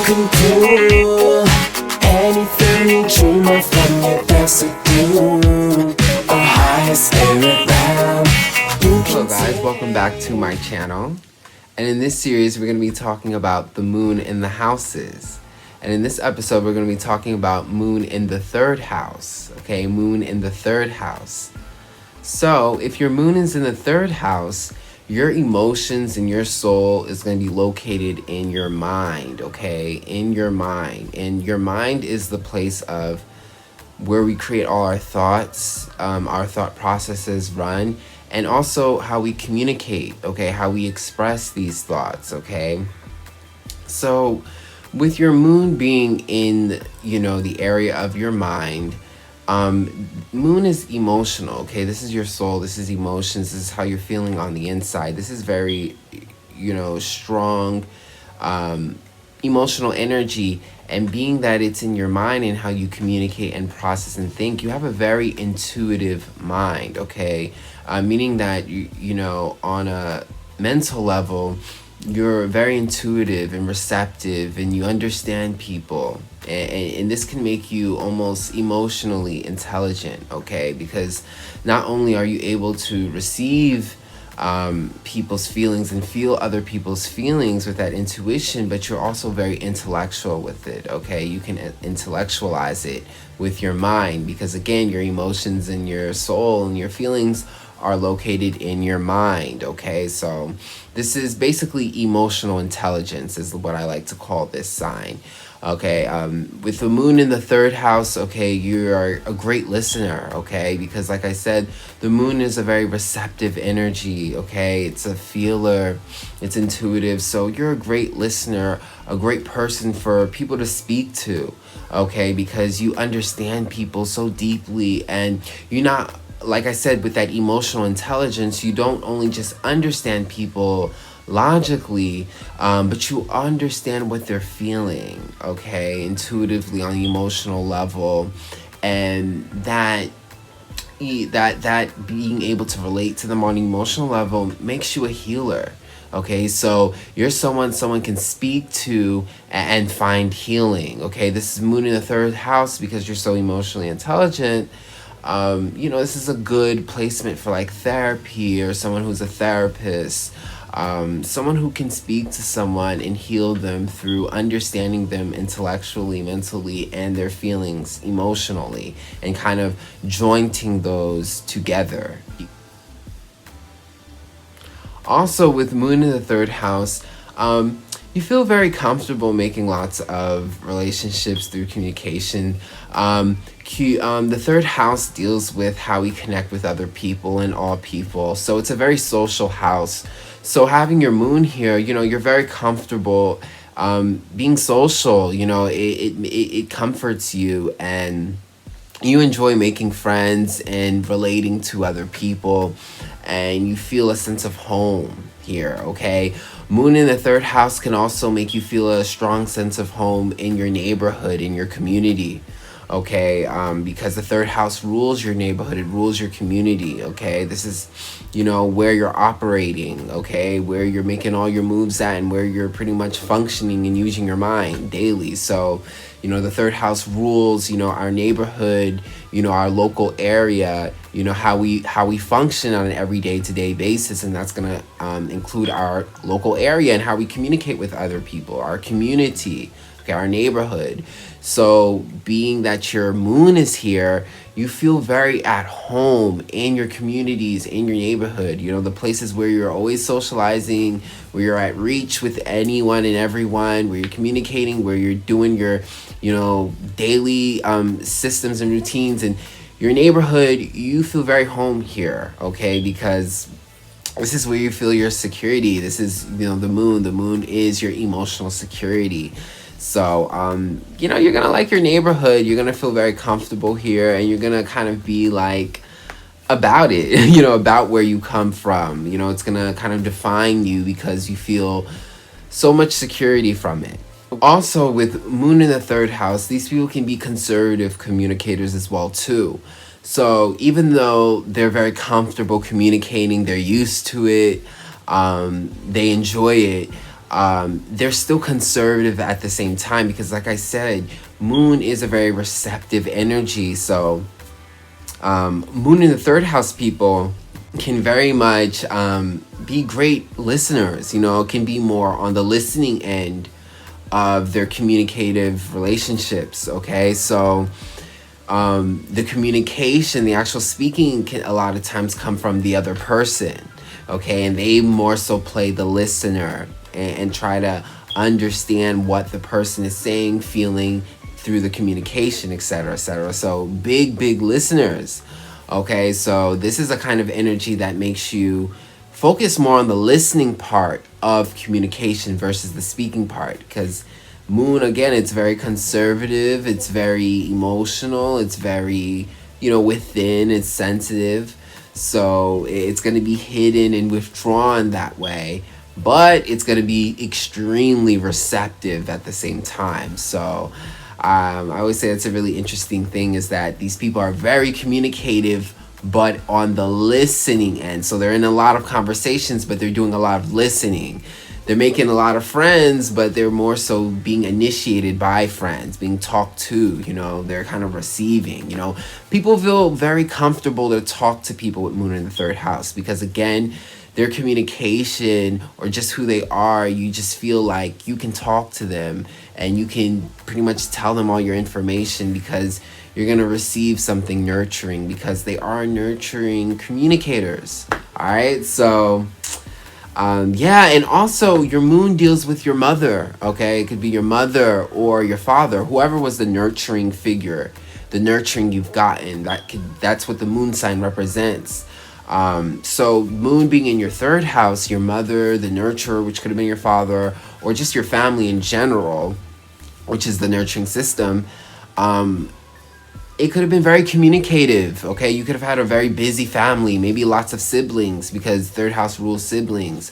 can do anything you dream of when you're best to do. A higher spirit round. Hello guys, welcome back to my channel. And in this series we're going to be talking about the moon in the houses. And in this episode we're going to be talking about moon in the third house. Okay, moon in the third house. So if your moon is in the third house, your emotions and your soul is going to be located in your mind, okay? In your mind. And your mind is the place of where we create all our thoughts, our thought processes run, and also how we communicate, okay? How we express these thoughts, okay? So with your moon being in, the area of your mind, moon is emotional, okay? This is your soul, this is emotions, this is how you're feeling on the inside. This is very, strong, emotional energy. And being that it's in your mind and how you communicate and process and think, you have a very intuitive mind, okay? Meaning that, on a mental level, you're very intuitive and receptive and you understand people. And this can make you almost emotionally intelligent, okay? Because not only are you able to receive people's feelings and feel other people's feelings with that intuition, but you're also very intellectual with it, okay? You can intellectualize it with your mind because, again, your emotions and your soul and your feelings are located in your mind, okay? So this is basically emotional intelligence is what I like to call this sign, okay? With the moon in the third house, okay, you are a great listener, okay? Because like I said, the moon is a very receptive energy, okay? It's a feeler, it's intuitive, so you're a great listener, a great person for people to speak to, okay? Because you understand people so deeply and you're not, like I said, with that emotional intelligence, you don't only just understand people logically, but you understand what they're feeling, okay, intuitively on the emotional level, and that being able to relate to them on an emotional level makes you a healer. Okay, so you're someone can speak to and find healing. Okay, this is moon in the third house because you're so emotionally intelligent. This is a good placement for like therapy or someone who's a therapist, someone who can speak to someone and heal them through understanding them intellectually, mentally, and their feelings emotionally, and kind of jointing those together. Also, with moon in the third house, you feel very comfortable making lots of relationships through communication. The third house deals with how we connect with other people and all people. So it's a very social house. So having your moon here, you're very comfortable being social. It comforts you and you enjoy making friends and relating to other people, and you feel a sense of home here, okay? Moon in the third house can also make you feel a strong sense of home in your neighborhood, in your community, okay? Because the third house rules your neighborhood, it rules your community, okay? This is, where you're operating, okay? Where you're making all your moves at and where you're pretty much functioning and using your mind daily. So, the third house rules, our neighborhood, our local area, how we function on an everyday to-day basis, and that's going to include our local area and how we communicate with other people, our community, okay, our neighborhood. So being that your moon is here, you feel very at home in your communities, in your neighborhood, the places where you're always socializing, where you're at reach with anyone and everyone, where you're communicating, where you're doing your, daily systems and routines. And your neighborhood, you feel very home here, okay? Because this is where you feel your security. This is, the moon. The moon is your emotional security. So, you're going to like your neighborhood. You're going to feel very comfortable here, and you're going to kind of be like about it, about where you come from. It's going to kind of define you because you feel so much security from it. Also, with moon in the third house, these people can be conservative communicators as well, too. So even though they're very comfortable communicating, they're used to it, they enjoy it, they're still conservative at the same time, because like I said, moon is a very receptive energy. So moon in the third house people can very much be great listeners, can be more on the listening end of their communicative relationships. Okay, so the communication, the actual speaking, can a lot of times come from the other person. Okay, and they more so play the listener and try to understand what the person is saying, feeling through the communication, etc., etc. So big listeners. Okay, so this is a kind of energy that makes you focus more on the listening part of communication versus the speaking part, because moon, again, it's very conservative, it's very emotional, it's very, within, it's sensitive. So it's going to be hidden and withdrawn that way, but it's going to be extremely receptive at the same time. So I always say that's a really interesting thing, is that these people are very communicative, but on the listening end. So they're in a lot of conversations, but they're doing a lot of listening. They're making a lot of friends, but they're more so being initiated by friends, being talked to, they're kind of receiving, People feel very comfortable to talk to people with moon in the third house, because again, their communication, or just who they are, you just feel like you can talk to them and you can pretty much tell them all your information, because you're going to receive something nurturing, because they are nurturing communicators. All right, so yeah, and also your moon deals with your mother. Okay, it could be your mother or your father, whoever was the nurturing figure, the nurturing you've gotten. That's what the moon sign represents. So moon being in your third house, your mother, the nurturer, which could have been your father, or just your family in general, which is the nurturing system. It could have been very communicative. Okay, you could have had a very busy family, maybe lots of siblings, because third house rules siblings.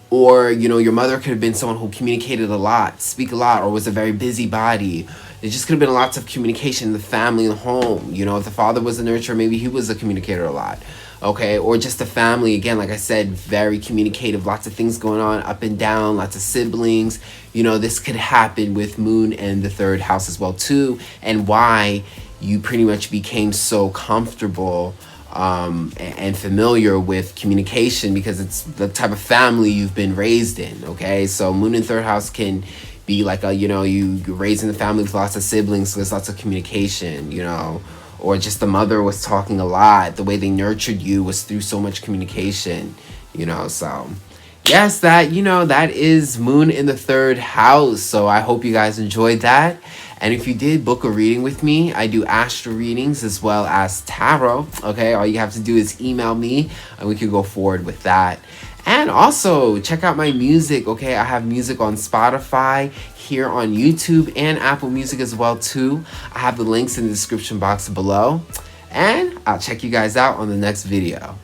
Or, your mother could have been someone who communicated a lot, speak a lot, or was a very busy body. There just could have been lots of communication in the family and the home. If the father was a nurturer, maybe he was a communicator a lot. Okay, or just the family, again, like I said, very communicative, lots of things going on up and down, lots of siblings. This could happen with moon and the third house as well too, and why you pretty much became so comfortable and familiar with communication, because it's the type of family you've been raised in. Okay, so moon in third house can be like you're raised in a family with lots of siblings, so there's lots of communication, or just the mother was talking a lot. The way they nurtured you was through so much communication, so yes, that is moon in the third house. So I hope you guys enjoyed that. And if you did, book a reading with me. I do astro readings as well as tarot. Okay, all you have to do is email me and we can go forward with that. And also check out my music. Okay, I have music on Spotify, here on YouTube, and Apple Music as well too. I have the links in the description box below. And I'll check you guys out on the next video.